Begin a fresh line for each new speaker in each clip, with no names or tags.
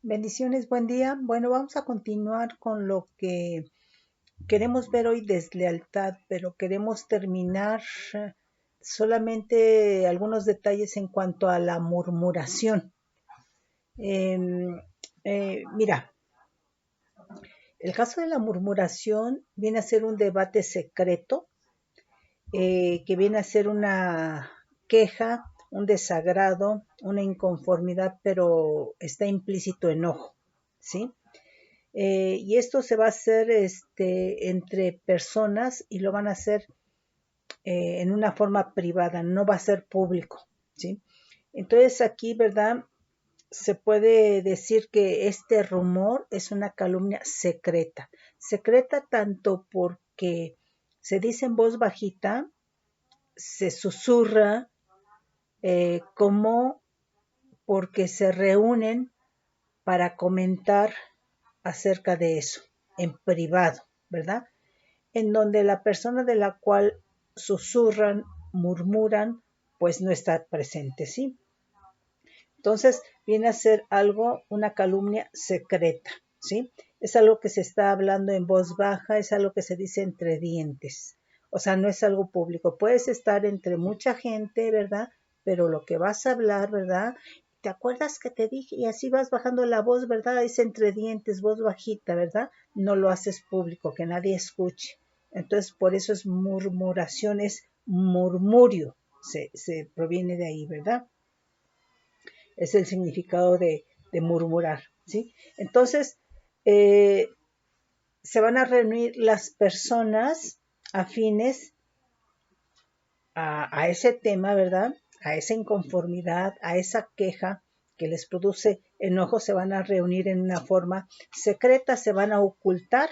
Bendiciones, buen día. Bueno, vamos a continuar con lo que queremos ver hoy, deslealtad, pero queremos terminar solamente algunos detalles en cuanto a la murmuración. Mira, el caso de la murmuración viene a ser un debate secreto, que viene a ser una queja, un desagrado, una inconformidad, pero está implícito enojo, ¿sí? Y esto se va a hacer entre personas y lo van a hacer en una forma privada, no va a ser público, ¿sí? Entonces aquí, ¿verdad? Se puede decir que este rumor es una calumnia secreta. Secreta tanto porque se dice en voz bajita, se susurra, como porque se reúnen para comentar acerca de eso en privado, ¿verdad? En donde la persona de la cual susurran, murmuran, pues no está presente, ¿sí? Entonces viene a ser algo, una calumnia secreta, ¿sí? Es algo que se está hablando en voz baja, es algo que se dice entre dientes. O sea, no es algo público. Puedes estar entre mucha gente, ¿verdad? Pero lo que vas a hablar, ¿verdad? ¿Te acuerdas que te dije? Y así vas bajando la voz, ¿verdad? Es entre dientes, voz bajita, ¿verdad? No lo haces público, que nadie escuche. Entonces, por eso es murmuración, es murmurio. Se proviene de ahí, ¿verdad? Es el significado de murmurar, ¿sí? Entonces, eh, se van a reunir las personas afines a ese tema, ¿verdad? A esa inconformidad, a esa queja que les produce enojo, se van a reunir en una forma secreta, se van a ocultar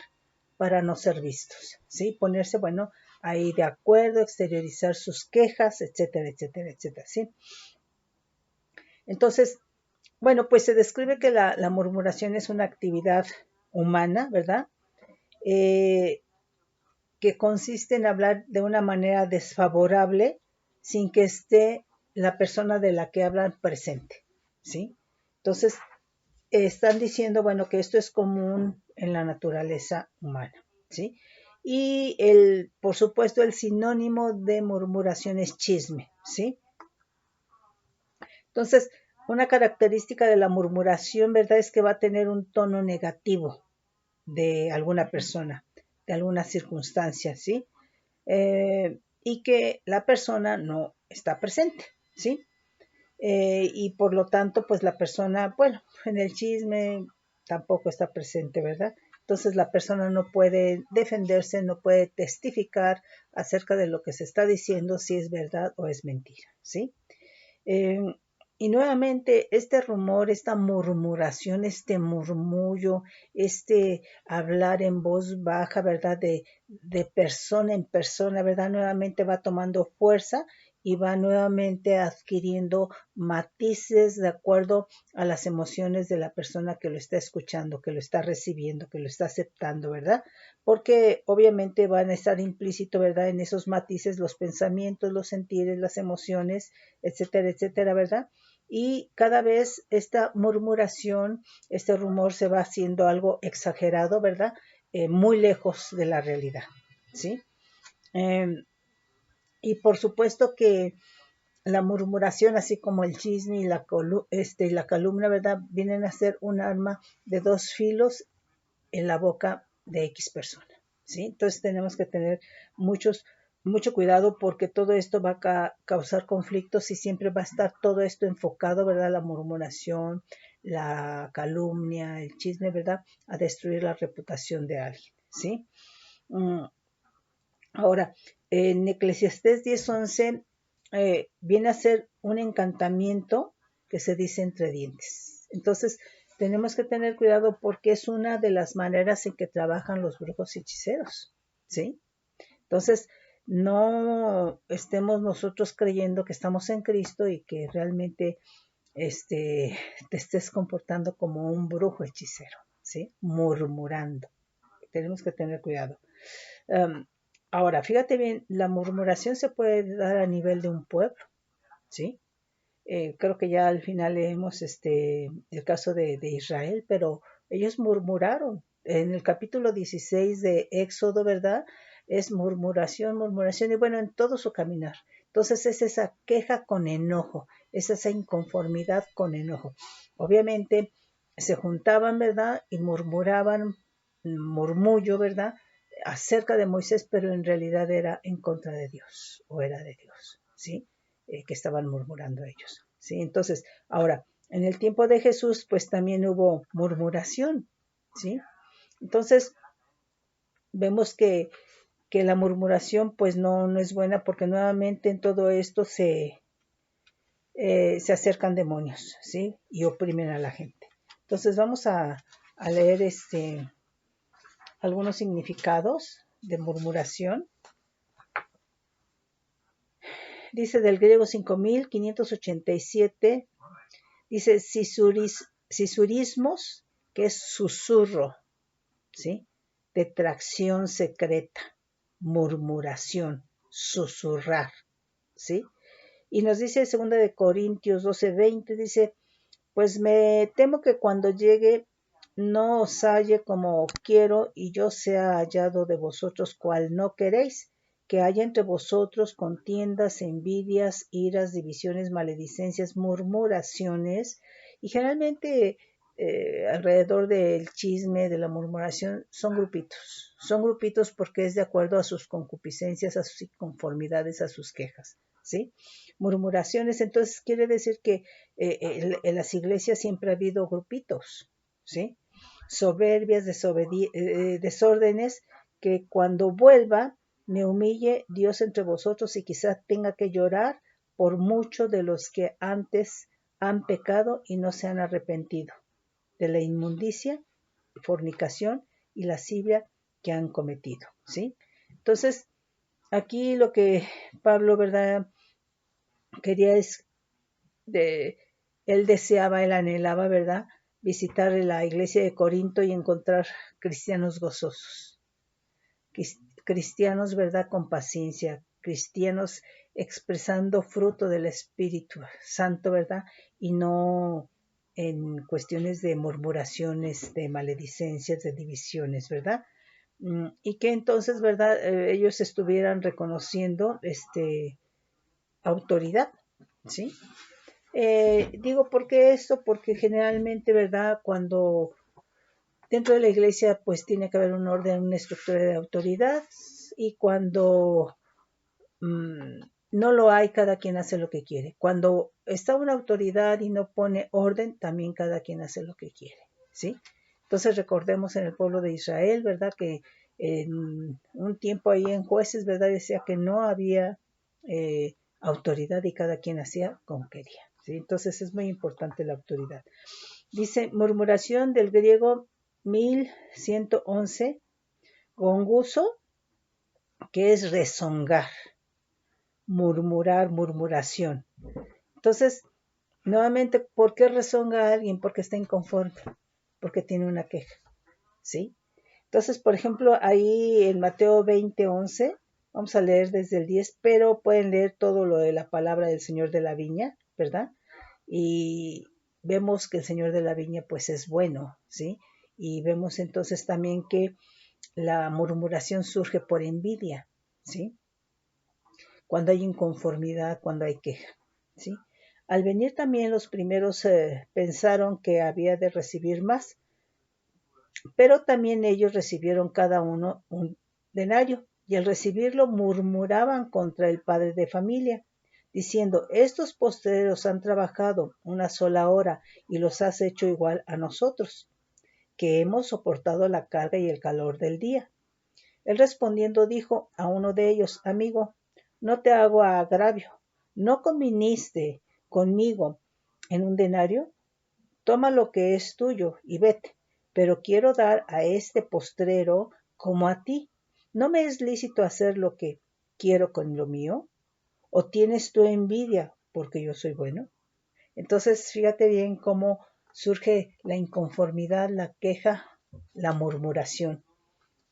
para no ser vistos, ¿sí? Ponerse, bueno, ahí de acuerdo, exteriorizar sus quejas, etcétera, etcétera, etcétera, ¿sí? Entonces, bueno, pues se describe que la murmuración es una actividad humana, ¿verdad? Eh, que consiste en hablar de una manera desfavorable sin que esté la persona de la que hablan presente, ¿sí? Entonces, están diciendo, bueno, que esto es común en la naturaleza humana, ¿sí? Y por supuesto, el sinónimo de murmuración es chisme, ¿sí? Entonces, una característica de la murmuración, ¿verdad? Es que va a tener un tono negativo de alguna persona, de alguna circunstancia, ¿sí? Y que la persona no está presente, ¿sí? Y por lo tanto, pues la persona, bueno, en el chisme tampoco está presente, ¿verdad? Entonces la persona no puede defenderse, no puede testificar acerca de lo que se está diciendo, si es verdad o es mentira, ¿sí? Eh, y nuevamente este rumor, esta murmuración, este murmullo, este hablar en voz baja, ¿verdad? De persona en persona, ¿verdad? Nuevamente va tomando fuerza y va nuevamente adquiriendo matices de acuerdo a las emociones de la persona que lo está escuchando, que lo está recibiendo, que lo está aceptando, ¿verdad? Porque obviamente van a estar implícito, ¿verdad? En esos matices los pensamientos, los sentires, las emociones, etcétera, etcétera, ¿verdad? Y cada vez esta murmuración, este rumor se va haciendo algo exagerado, ¿verdad? Muy lejos de la realidad, ¿sí? Eh, y por supuesto que la murmuración, así como el chisme y la calumnia, ¿verdad? Vienen a ser un arma de dos filos en la boca de X persona, ¿sí? Entonces tenemos que tener mucho cuidado porque todo esto va a causar conflictos y siempre va a estar todo esto enfocado, ¿verdad? La murmuración, la calumnia, el chisme, ¿verdad? A destruir la reputación de alguien, ¿sí? Mm, Ahora, en Eclesiastés 10:11 viene a ser un encantamiento que se dice entre dientes. Entonces, tenemos que tener cuidado porque es una de las maneras en que trabajan los brujos y hechiceros, ¿sí? Entonces, no estemos nosotros creyendo que estamos en Cristo y que realmente te estés comportando como un brujo hechicero, ¿sí? Murmurando. Tenemos que tener cuidado. Um, Ahora, fíjate bien, la murmuración se puede dar a nivel de un pueblo, ¿sí? Creo que ya al final leemos el caso de Israel, pero ellos murmuraron. En el capítulo 16 de Éxodo, ¿verdad? Es murmuración, murmuración, y bueno, en todo su caminar. Entonces es esa queja con enojo, es esa inconformidad con enojo. Obviamente se juntaban, ¿verdad? Y murmuraban, murmullo, ¿verdad? Acerca de Moisés, pero en realidad era en contra de Dios, o era de Dios, ¿sí? Que estaban murmurando ellos, ¿sí? Entonces, ahora, en el tiempo de Jesús, pues también hubo murmuración, ¿sí? Entonces, vemos que la murmuración, pues no es buena porque nuevamente en todo esto se acercan demonios, ¿sí? Y oprimen a la gente. Entonces, vamos a leer algunos significados de murmuración. Dice del griego 5587, dice sisurismos, que es susurro, ¿sí? Detracción secreta, murmuración, susurrar, ¿sí? Y nos dice 2 de Corintios 12:20, dice, pues me temo que cuando llegue no os halle como quiero y yo sea hallado de vosotros cual no queréis, que haya entre vosotros contiendas, envidias, iras, divisiones, maledicencias, murmuraciones, y generalmente alrededor del chisme, de la murmuración, son grupitos porque es de acuerdo a sus concupiscencias, a sus inconformidades, a sus quejas, ¿sí? Murmuraciones, entonces quiere decir que en las iglesias siempre ha habido grupitos, ¿sí? Soberbias, desórdenes, que cuando vuelva me humille Dios entre vosotros y quizás tenga que llorar por muchos de los que antes han pecado y no se han arrepentido de la inmundicia, fornicación y lascivia que han cometido, ¿sí? Entonces, aquí lo que Pablo, ¿verdad?, quería es él deseaba, él anhelaba, ¿verdad?, visitar la iglesia de Corinto y encontrar cristianos gozosos, cristianos, ¿verdad?, con paciencia, cristianos expresando fruto del Espíritu Santo, ¿verdad?, y no en cuestiones de murmuraciones, de maledicencias, de divisiones, ¿verdad? Y que entonces, ¿verdad?, ellos estuvieran reconociendo autoridad, ¿sí? Digo, ¿por qué esto? Porque generalmente, ¿verdad?, cuando dentro de la iglesia pues tiene que haber un orden, una estructura de autoridad, y cuando no lo hay, cada quien hace lo que quiere. Cuando está una autoridad y no pone orden, también cada quien hace lo que quiere, ¿sí? Entonces recordemos en el pueblo de Israel, ¿verdad?, que en un tiempo ahí en Jueces, ¿verdad?, decía que no había autoridad y cada quien hacía como quería, ¿sí? Entonces es muy importante la autoridad. Dice murmuración del griego 1111, gonguso, que es rezongar, murmurar, murmuración. Entonces, nuevamente, ¿por qué rezonga a alguien? Porque está inconforme, porque tiene una queja, ¿sí? Entonces, por ejemplo, ahí en Mateo 20:11, vamos a leer desde el 10, pero pueden leer todo lo de la palabra del Señor de la Viña, ¿verdad? Y vemos que el Señor de la Viña pues es bueno, ¿sí? Y vemos entonces también que la murmuración surge por envidia, ¿sí? Cuando hay inconformidad, cuando hay queja, ¿sí? Al venir también los primeros pensaron que había de recibir más, pero también ellos recibieron cada uno un denario, y al recibirlo murmuraban contra el padre de familia, diciendo, estos postreros han trabajado una sola hora y los has hecho igual a nosotros, que hemos soportado la carga y el calor del día. Él respondiendo dijo a uno de ellos, amigo, no te hago agravio, ¿no conviniste conmigo en un denario? Toma lo que es tuyo y vete, pero quiero dar a este postrero como a ti. ¿No me es lícito hacer lo que quiero con lo mío? ¿O tienes tú envidia porque yo soy bueno? Entonces, fíjate bien cómo surge la inconformidad, la queja, la murmuración,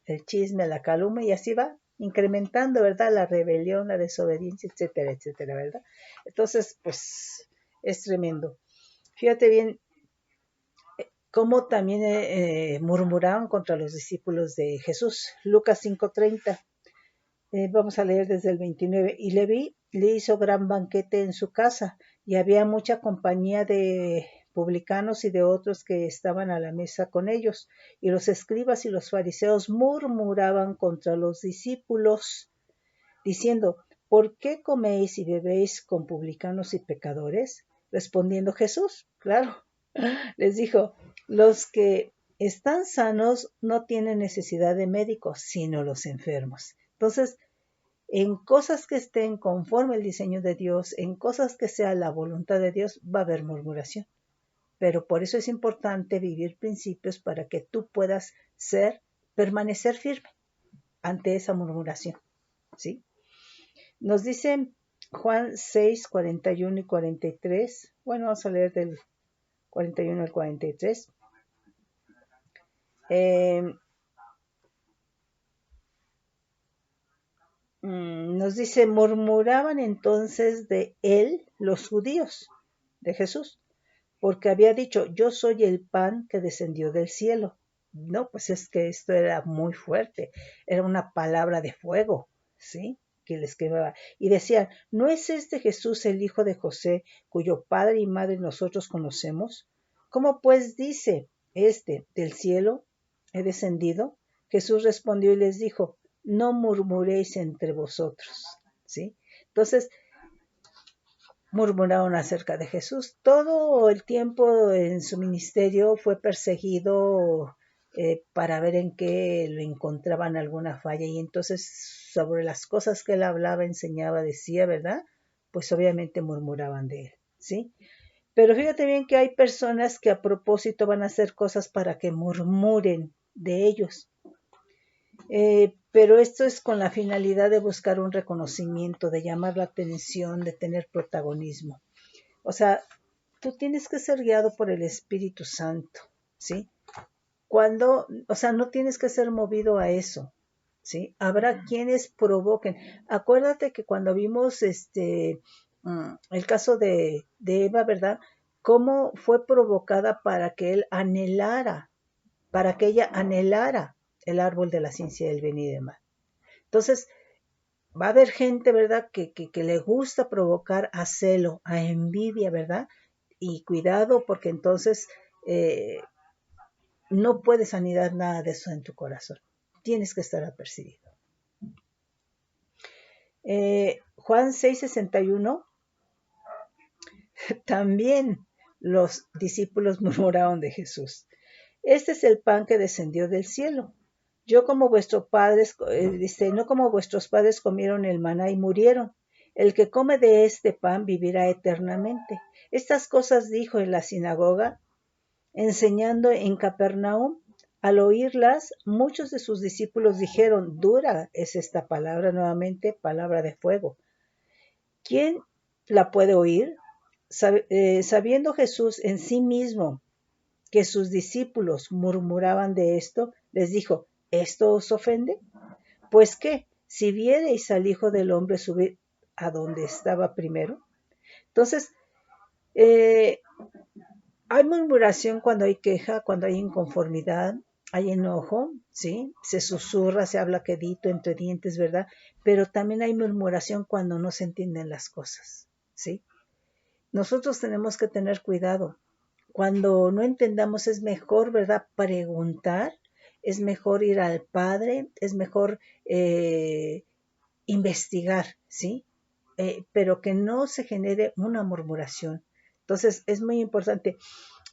el chisme, la calumnia, y así va incrementando, ¿verdad?, la rebelión, la desobediencia, etcétera, etcétera, ¿verdad? Entonces, pues Es tremendo. Fíjate bien cómo también murmuraban contra los discípulos de Jesús. Lucas 5:30. Vamos a leer desde el 29. Y Leví le hizo gran banquete en su casa, y había mucha compañía de publicanos y de otros que estaban a la mesa con ellos. Y los escribas y los fariseos murmuraban contra los discípulos, diciendo: ¿Por qué coméis y bebéis con publicanos y pecadores? Respondiendo Jesús, claro, les dijo: los que están sanos no tienen necesidad de médicos, sino los enfermos. Entonces, en cosas que estén conforme al diseño de Dios, en cosas que sea la voluntad de Dios, va a haber murmuración. Pero por eso es importante vivir principios para que tú puedas permanecer firme ante esa murmuración, ¿sí? Nos dice Juan 6, 41 y 43. Bueno, vamos a leer del 41 al 43. Nos dice: murmuraban entonces de él los judíos, de Jesús, porque había dicho: yo soy el pan que descendió del cielo. No, pues es que esto era muy fuerte, era una palabra de fuego, ¿sí? Que les quemaba. Y decían: ¿no es este Jesús el hijo de José, cuyo padre y madre nosotros conocemos? ¿Cómo pues dice del cielo he descendido? Jesús respondió y les dijo: no murmuréis entre vosotros, ¿sí? Entonces, murmuraron acerca de Jesús. Todo el tiempo en su ministerio fue perseguido para ver en qué lo encontraban alguna falla, y entonces sobre las cosas que él hablaba, enseñaba, decía, ¿verdad? Pues obviamente murmuraban de él, ¿sí? Pero fíjate bien que hay personas que a propósito van a hacer cosas para que murmuren de ellos. Pero esto es con la finalidad de buscar un reconocimiento, de llamar la atención, de tener protagonismo. O sea, tú tienes que ser guiado por el Espíritu Santo, ¿sí? O sea, no tienes que ser movido a eso, ¿sí? Habrá quienes provoquen. Acuérdate que cuando vimos el caso de Eva, ¿verdad? Cómo fue provocada para que ella anhelara el árbol de la ciencia del bien y del mal. Entonces, va a haber gente, ¿verdad?, que le gusta provocar a celo, a envidia, ¿verdad? Y cuidado, porque entonces no puedes anidar nada de eso en tu corazón. Tienes que estar apercibido. Juan 6:61, también los discípulos murmuraron de Jesús. Este es el pan que descendió del cielo. Yo como vuestros padres, no como vuestros padres comieron el maná y murieron. El que come de este pan vivirá eternamente. Estas cosas dijo en la sinagoga, enseñando en Capernaum. Al oírlas, muchos de sus discípulos dijeron: dura es esta palabra, nuevamente palabra de fuego. ¿Quién la puede oír? Sabiendo Jesús en sí mismo que sus discípulos murmuraban de esto, les dijo: ¿esto os ofende? Pues qué, si viereis al Hijo del Hombre subir a donde estaba primero. Entonces, hay murmuración cuando hay queja, cuando hay inconformidad, hay enojo, ¿sí? Se susurra, se habla quedito entre dientes, ¿verdad? Pero también hay murmuración cuando no se entienden las cosas, ¿sí? Nosotros tenemos que tener cuidado. Cuando no entendamos es mejor, ¿verdad?, preguntar, es mejor ir al Padre, es mejor investigar, ¿sí? Pero que no se genere una murmuración. Entonces es muy importante.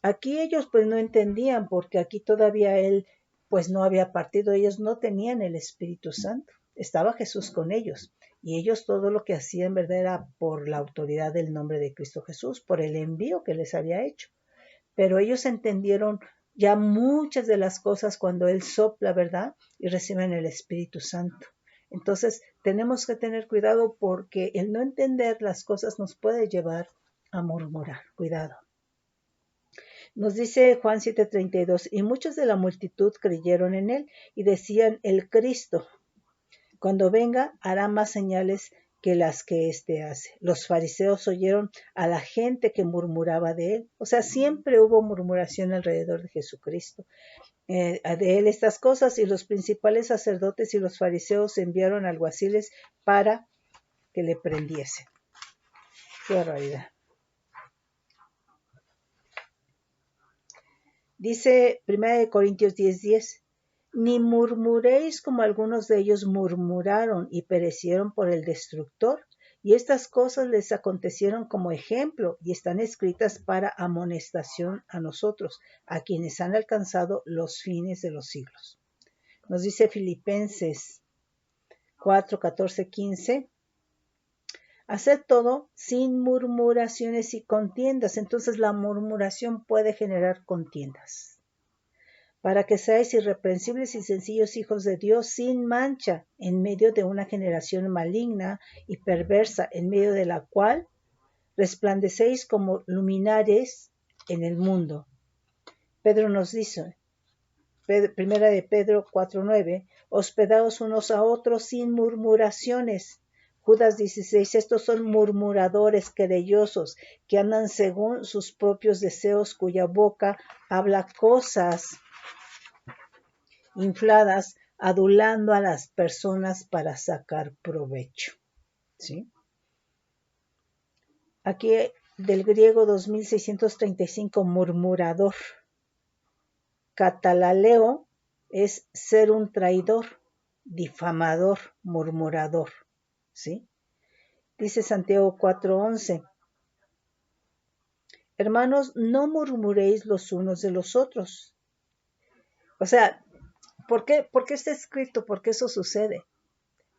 Aquí ellos pues no entendían, porque aquí todavía él pues no había partido, ellos no tenían el Espíritu Santo, estaba Jesús con ellos, y ellos todo lo que hacían, ¿verdad?, era por la autoridad del nombre de Cristo Jesús, por el envío que les había hecho. Pero ellos entendieron ya muchas de las cosas cuando Él sopla, ¿verdad?, y reciben el Espíritu Santo. Entonces, tenemos que tener cuidado, porque el no entender las cosas nos puede llevar a murmurar. Cuidado. Nos dice Juan 7:32, y muchos de la multitud creyeron en Él y decían: el Cristo, cuando venga, hará más señales que las que éste hace. Los fariseos oyeron a la gente que murmuraba de él. O sea, siempre hubo murmuración alrededor de Jesucristo. De él estas cosas, y los principales sacerdotes y los fariseos enviaron alguaciles para que le prendiesen. Qué barbaridad. Dice 1 Corintios 10:10, ni murmuréis como algunos de ellos murmuraron y perecieron por el destructor, y estas cosas les acontecieron como ejemplo y están escritas para amonestación a nosotros, a quienes han alcanzado los fines de los siglos. Nos dice Filipenses 4:14-15, haced todo sin murmuraciones y contiendas. Entonces la murmuración puede generar contiendas. Para que seáis irreprensibles y sencillos hijos de Dios, sin mancha, en medio de una generación maligna y perversa, en medio de la cual resplandecéis como luminares en el mundo. Pedro nos dice, primera de Pedro 4:9, hospedaos unos a otros sin murmuraciones. Judas 16, estos son murmuradores querellosos que andan según sus propios deseos, cuya boca habla cosas infladas, adulando a las personas para sacar provecho. ¿Sí? Aquí del griego 2635, murmurador. Catalaleo es ser un traidor, difamador, murmurador. ¿Sí? Dice Santiago 4:11, hermanos, no murmuréis los unos de los otros. O sea, ¿por qué está escrito? Porque eso sucede.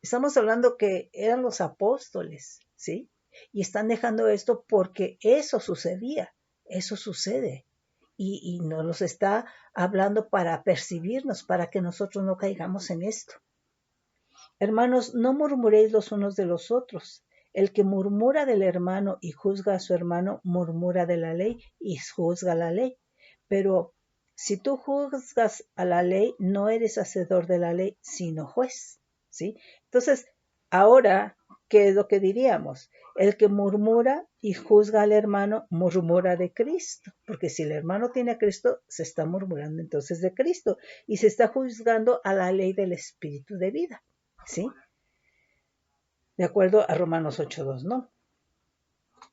Estamos hablando que eran los apóstoles, ¿sí? Y están dejando esto porque eso sucedía, eso sucede. Y nos los está hablando para percibirnos, para que nosotros no caigamos en esto. Hermanos, no murmuréis los unos de los otros. El que murmura del hermano y juzga a su hermano, murmura de la ley y juzga la ley. Pero si tú juzgas a la ley, no eres hacedor de la ley, sino juez. ¿Sí? Entonces, ahora, ¿qué es lo que diríamos? El que murmura y juzga al hermano, murmura de Cristo, porque si el hermano tiene a Cristo, se está murmurando entonces de Cristo y se está juzgando a la ley del Espíritu de vida, ¿sí? De acuerdo a Romanos 8:2, ¿no?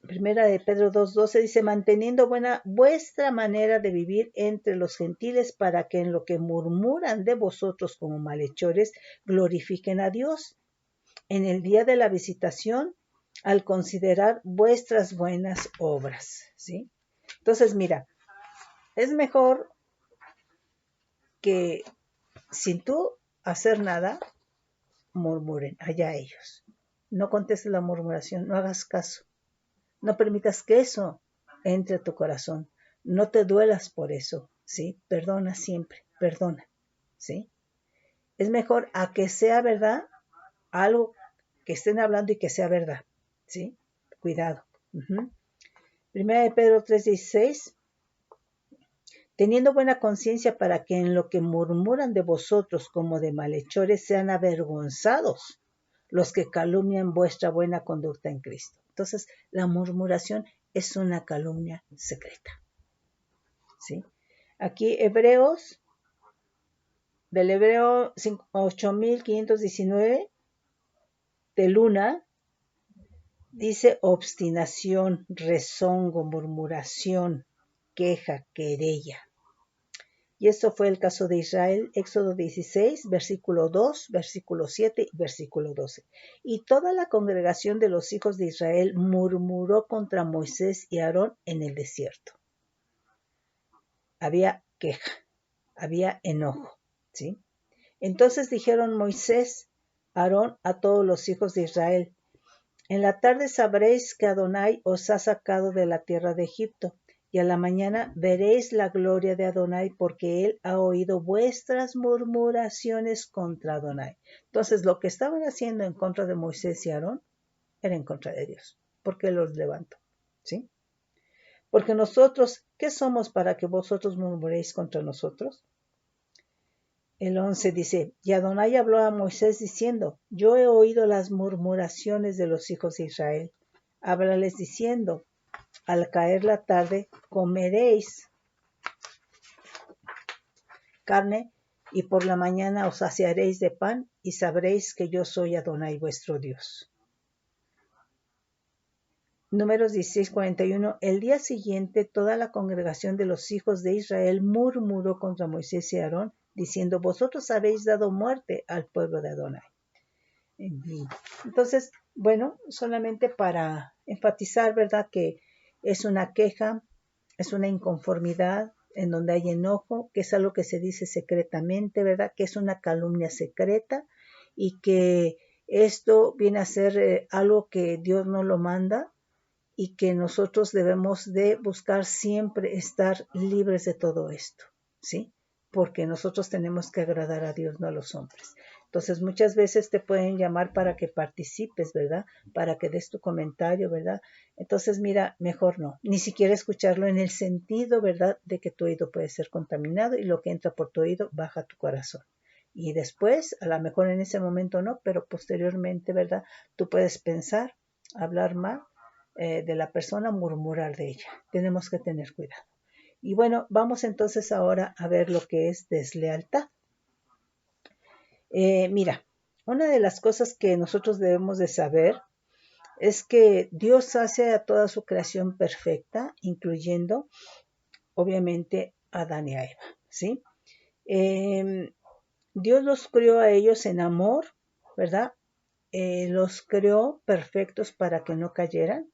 Primera de Pedro 2:12 dice, manteniendo buena vuestra manera de vivir entre los gentiles, para que en lo que murmuran de vosotros como malhechores, glorifiquen a Dios en el día de la visitación, al considerar vuestras buenas obras, ¿sí? Entonces, mira, es mejor que sin tú hacer nada, murmuren, allá ellos. No contestes la murmuración, no hagas caso. No permitas que eso entre a tu corazón. No te duelas por eso, ¿sí? Perdona siempre, perdona, ¿sí? Es mejor a que sea verdad algo que estén hablando y que sea verdad, ¿sí? Cuidado. Primera de Pedro 3:16, teniendo buena conciencia para que en lo que murmuran de vosotros como de malhechores sean avergonzados los que calumnian vuestra buena conducta en Cristo. Entonces, la murmuración es una calumnia secreta. ¿Sí? Aquí Hebreos, del Hebreo 8519, de Luna, dice obstinación, rezongo, murmuración, queja, querella. Y esto fue el caso de Israel, Éxodo 16, versículo 2, versículo 7 y versículo 12. Y toda la congregación de los hijos de Israel murmuró contra Moisés y Aarón en el desierto. Había queja, había enojo, ¿sí? Entonces dijeron Moisés, Aarón a todos los hijos de Israel, en la tarde sabréis que Adonai os ha sacado de la tierra de Egipto, y a la mañana veréis la gloria de Adonai, porque él ha oído vuestras murmuraciones contra Adonai. Entonces, lo que estaban haciendo en contra de Moisés y Aarón era en contra de Dios, porque él los levantó, ¿sí? Porque nosotros, ¿qué somos para que vosotros murmuréis contra nosotros? El 11 dice, y Adonai habló a Moisés diciendo, yo he oído las murmuraciones de los hijos de Israel. Háblales diciendo, al caer la tarde comeréis carne, y por la mañana os saciaréis de pan, y sabréis que yo soy Adonai vuestro Dios. Números 16:41. El día siguiente toda la congregación de los hijos de Israel murmuró contra Moisés y Aarón, diciendo, vosotros habéis dado muerte al pueblo de Adonai. Entonces, bueno, solamente para enfatizar, ¿verdad?, que es una queja, es una inconformidad en donde hay enojo, que es algo que se dice secretamente, ¿verdad?, que es una calumnia secreta y que esto viene a ser algo que Dios no lo manda y que nosotros debemos de buscar siempre estar libres de todo esto, ¿sí? Porque nosotros tenemos que agradar a Dios, no a los hombres. Entonces, muchas veces te pueden llamar para que participes, ¿verdad? Para que des tu comentario, ¿verdad? Entonces, mira, mejor no. Ni siquiera escucharlo en el sentido, ¿verdad?, de que tu oído puede ser contaminado y lo que entra por tu oído baja a tu corazón. Y después, a lo mejor en ese momento no, pero posteriormente, ¿verdad?, tú puedes pensar, hablar mal de la persona, murmurar de ella. Tenemos que tener cuidado. Y bueno, vamos entonces ahora a ver lo que es deslealtad. Mira, una de las cosas que nosotros debemos de saber es que Dios hace a toda su creación perfecta, incluyendo, obviamente, a Adán y a Eva, ¿sí? Dios los creó a ellos en amor, ¿verdad? Los creó perfectos para que no cayeran,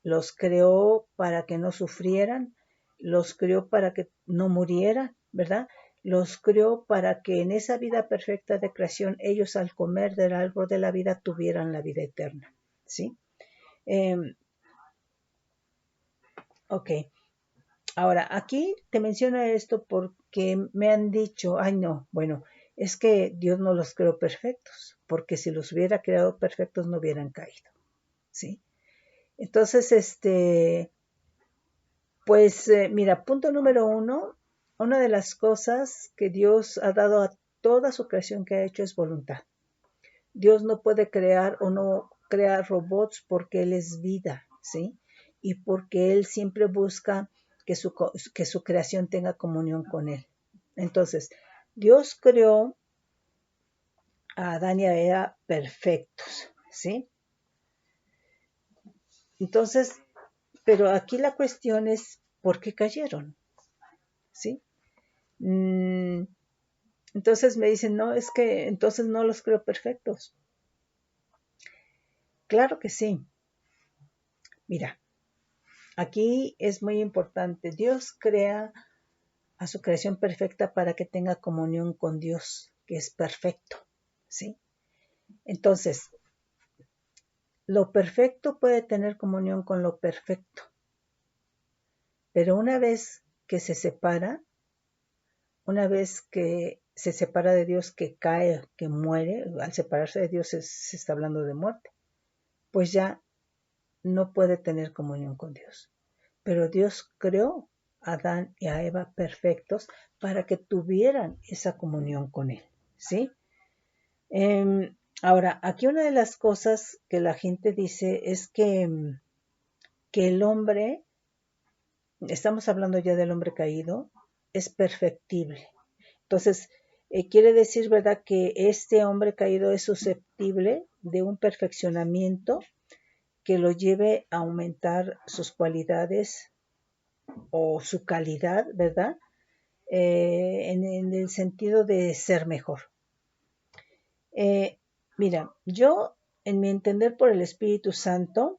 los creó para que no sufrieran, los creó para que no murieran, ¿verdad? Los creó para que en esa vida perfecta de creación ellos al comer del árbol de la vida tuvieran la vida eterna, ¿sí? Ok, ahora aquí te menciono esto porque me han dicho, ay no, bueno, es que Dios no los creó perfectos, porque si los hubiera creado perfectos no hubieran caído, ¿sí? Entonces, pues mira, punto número 1, una de las cosas que Dios ha dado a toda su creación que ha hecho es voluntad. Dios no puede crear o no crear robots porque Él es vida, ¿sí? Y porque Él siempre busca que su creación tenga comunión con Él. Entonces, Dios creó a Adán y a Eva perfectos, ¿sí? Entonces, pero aquí la cuestión es, ¿por qué cayeron? ¿Sí? Entonces me dicen, no, es que entonces no los creo perfectos. Claro que sí. Mira, aquí es muy importante. Dios crea a su creación perfecta para que tenga comunión con Dios, que es perfecto, ¿sí? Entonces, lo perfecto puede tener comunión con lo perfecto, pero una vez que se separa, una vez que se separa de Dios, que cae, que muere, al separarse de Dios se está hablando de muerte, pues ya no puede tener comunión con Dios. Pero Dios creó a Adán y a Eva perfectos para que tuvieran esa comunión con Él, ¿sí? Ahora, aquí una de las cosas que la gente dice es que el hombre, estamos hablando ya del hombre caído, es perfectible. Entonces, quiere decir, ¿verdad?, que este hombre caído es susceptible de un perfeccionamiento que lo lleve a aumentar sus cualidades o su calidad, ¿verdad? En el sentido de ser mejor. Mira, yo, en mi entender por el Espíritu Santo,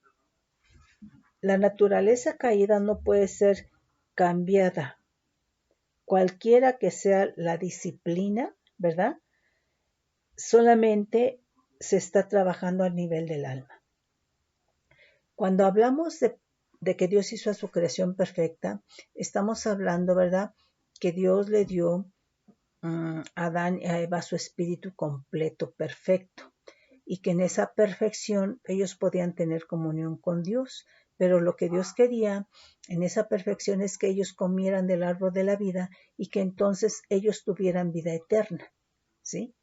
la naturaleza caída no puede ser cambiada, cualquiera que sea la disciplina, ¿verdad? Solamente se está trabajando a nivel del alma. Cuando hablamos de que Dios hizo a su creación perfecta, estamos hablando, ¿verdad?, que Dios le dio a Adán y a Eva su espíritu completo, perfecto, y que en esa perfección ellos podían tener comunión con Dios, Pero lo que Dios quería en esa perfección es que ellos comieran del árbol de la vida y que entonces ellos tuvieran vida eterna, ¿sí?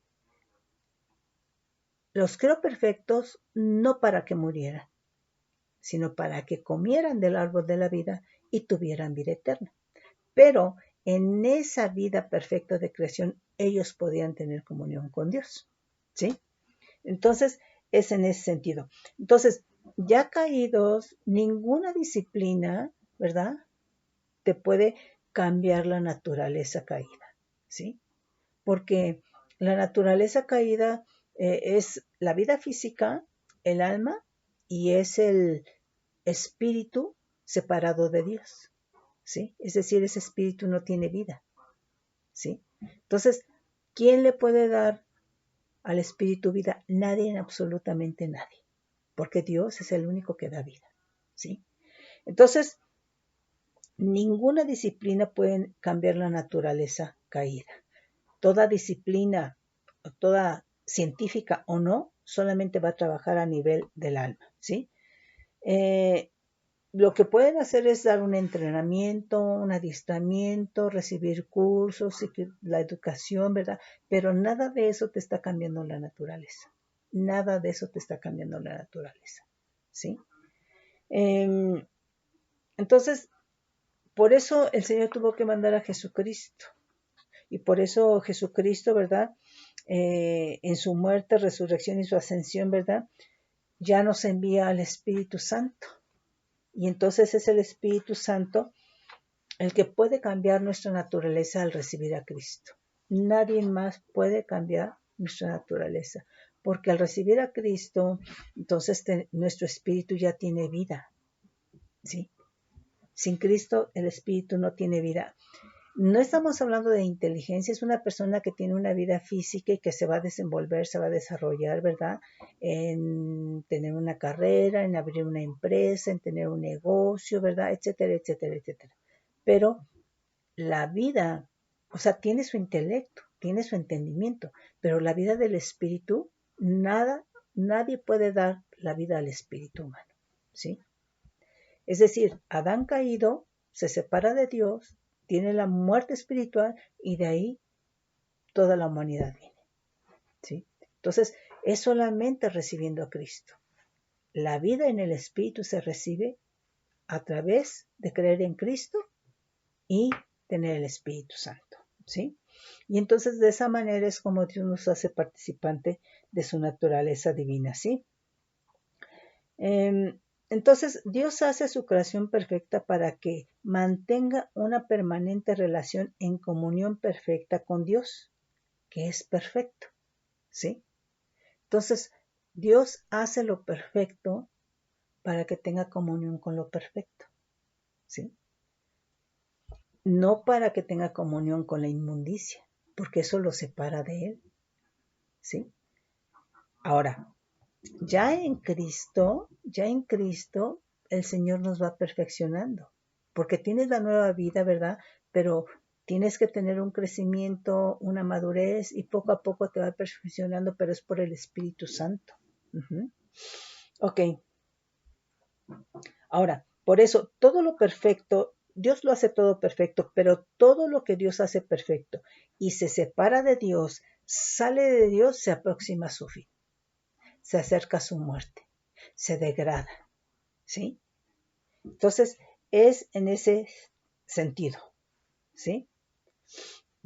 Los creó perfectos no para que murieran, sino para que comieran del árbol de la vida y tuvieran vida eterna. Pero en esa vida perfecta de creación, ellos podían tener comunión con Dios, ¿sí? Entonces, es en ese sentido. Entonces, ya caídos, ninguna disciplina, ¿verdad?, te puede cambiar la naturaleza caída, ¿sí? Porque la naturaleza caída es la vida física, el alma, y es el espíritu separado de Dios, ¿sí? Es decir, ese espíritu no tiene vida, ¿sí? Entonces, ¿quién le puede dar al espíritu vida? Nadie, absolutamente nadie, porque Dios es el único que da vida, ¿sí? Entonces, ninguna disciplina puede cambiar la naturaleza caída. Toda disciplina, toda científica o no, solamente va a trabajar a nivel del alma, ¿sí? Lo que pueden hacer es dar un entrenamiento, un adiestramiento, recibir cursos, la educación, ¿verdad? Pero nada de eso te está cambiando la naturaleza. Nada de eso te está cambiando la naturaleza, ¿sí? Entonces, por eso el Señor tuvo que mandar a Jesucristo. Y por eso Jesucristo, ¿verdad?, en su muerte, resurrección y su ascensión, ¿verdad?, ya nos envía al Espíritu Santo. Y entonces es el Espíritu Santo el que puede cambiar nuestra naturaleza al recibir a Cristo. Nadie más puede cambiar nuestra naturaleza, porque al recibir a Cristo, entonces nuestro espíritu ya tiene vida, ¿sí? Sin Cristo el espíritu no tiene vida. No estamos hablando de inteligencia, es una persona que tiene una vida física y que se va a desenvolver, se va a desarrollar, ¿verdad?, en tener una carrera, en abrir una empresa, en tener un negocio, ¿verdad?, etcétera, etcétera, etcétera. Pero la vida, o sea, tiene su intelecto, tiene su entendimiento, pero la vida del espíritu, nadie puede dar la vida al espíritu humano, ¿sí? Es decir, Adán caído se separa de Dios, tiene la muerte espiritual y de ahí toda la humanidad viene, ¿sí? Entonces, es solamente recibiendo a Cristo. La vida en el espíritu se recibe a través de creer en Cristo y tener el Espíritu Santo, ¿sí? Y entonces de esa manera es como Dios nos hace participante de su naturaleza divina, ¿sí? Entonces Dios hace su creación perfecta para que mantenga una permanente relación en comunión perfecta con Dios, que es perfecto, ¿sí? Entonces Dios hace lo perfecto para que tenga comunión con lo perfecto, ¿sí? No para que tenga comunión con la inmundicia, porque eso lo separa de él, ¿sí? Ahora, ya en Cristo, el Señor nos va perfeccionando, porque tienes la nueva vida, ¿verdad? Pero tienes que tener un crecimiento, una madurez, y poco a poco te va perfeccionando, pero es por el Espíritu Santo. Ok. Ahora, por eso, todo lo perfecto, Dios lo hace todo perfecto, pero todo lo que Dios hace perfecto y se separa de Dios, sale de Dios, se aproxima a su fin, se acerca a su muerte, se degrada, ¿sí? Entonces, es en ese sentido, ¿sí?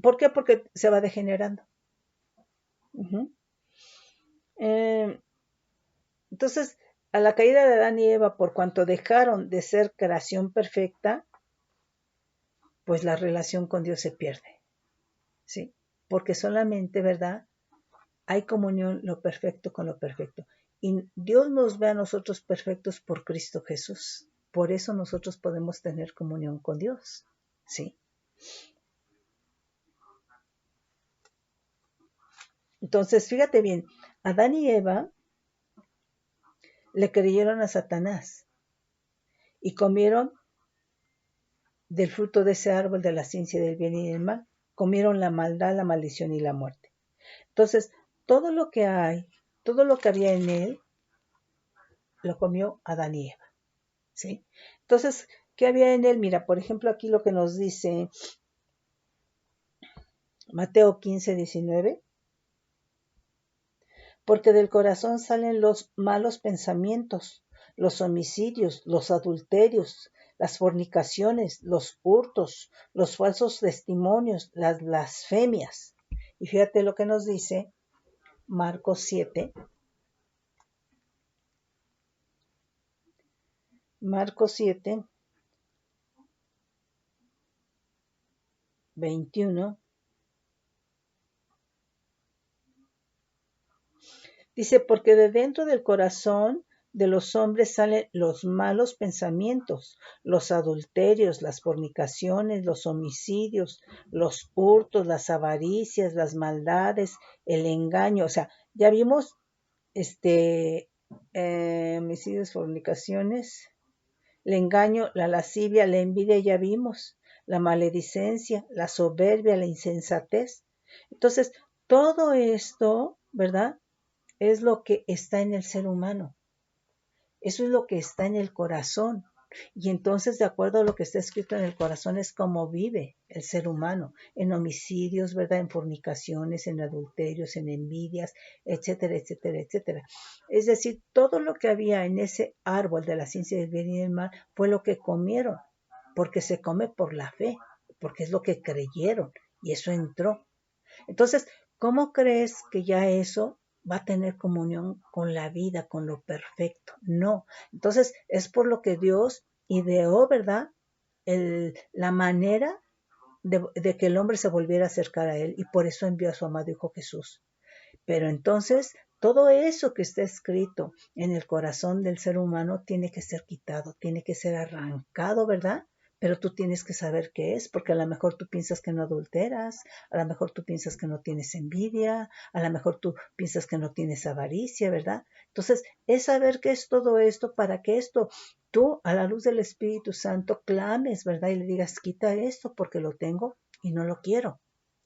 ¿Por qué? Porque se va degenerando. Entonces, a la caída de Adán y Eva, por cuanto dejaron de ser creación perfecta, pues la relación con Dios se pierde, ¿sí? Porque solamente, ¿verdad?, hay comunión lo perfecto con lo perfecto. Y Dios nos ve a nosotros perfectos por Cristo Jesús. Por eso nosotros podemos tener comunión con Dios, ¿sí? Entonces, fíjate bien, Adán y Eva le creyeron a Satanás y comieron del fruto de ese árbol de la ciencia del bien y del mal. Comieron la maldad, la maldición y la muerte. Entonces, todo lo que hay, todo lo que había en él, lo comió Adán y Eva, ¿sí? Entonces, ¿qué había en él? Mira, por ejemplo, aquí lo que nos dice Mateo 15:19, porque del corazón salen los malos pensamientos, los homicidios, los adulterios, las fornicaciones, los hurtos, los falsos testimonios, las blasfemias. Y fíjate lo que nos dice Marcos 7, Marcos 7, 21. Dice, porque de dentro del corazón de los hombres salen los malos pensamientos, los adulterios, las fornicaciones, los homicidios, los hurtos, las avaricias, las maldades, el engaño. O sea, ya vimos homicidios, fornicaciones, el engaño, la lascivia, la envidia, ya vimos, la maledicencia, la soberbia, la insensatez. Entonces, todo esto, ¿verdad? Es lo que está en el ser humano. Eso es lo que está en el corazón. Y entonces, de acuerdo a lo que está escrito en el corazón, es como vive el ser humano, en homicidios, ¿verdad? En fornicaciones, en adulterios, en envidias, etcétera, etcétera, etcétera. Es decir, todo lo que había en ese árbol de la ciencia del bien y del mal fue lo que comieron, porque se come por la fe, porque es lo que creyeron, y eso entró. Entonces, ¿cómo crees que ya eso va a tener comunión con la vida, con lo perfecto? No. Entonces, es por lo que Dios ideó, ¿verdad? La manera de que el hombre se volviera a acercar a Él y por eso envió a su amado Hijo Jesús. Pero entonces, todo eso que está escrito en el corazón del ser humano tiene que ser quitado, tiene que ser arrancado, ¿verdad? Pero tú tienes que saber qué es, porque a lo mejor tú piensas que no adulteras, a lo mejor tú piensas que no tienes envidia, a lo mejor tú piensas que no tienes avaricia, ¿verdad? Entonces, es saber qué es todo esto para que esto tú, a la luz del Espíritu Santo, clames, ¿verdad? Y le digas, quita esto porque lo tengo y no lo quiero,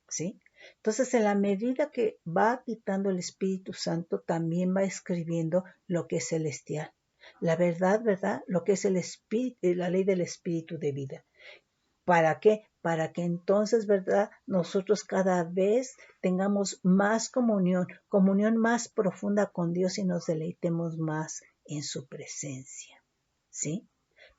¿sí? Entonces, en la medida que va quitando el Espíritu Santo, también va escribiendo lo que es celestial. La verdad, ¿verdad? Lo que es el espíritu, la ley del espíritu de vida. ¿Para qué? Para que entonces, ¿verdad? Nosotros cada vez tengamos más comunión, comunión más profunda con Dios y nos deleitemos más en su presencia. ¿Sí?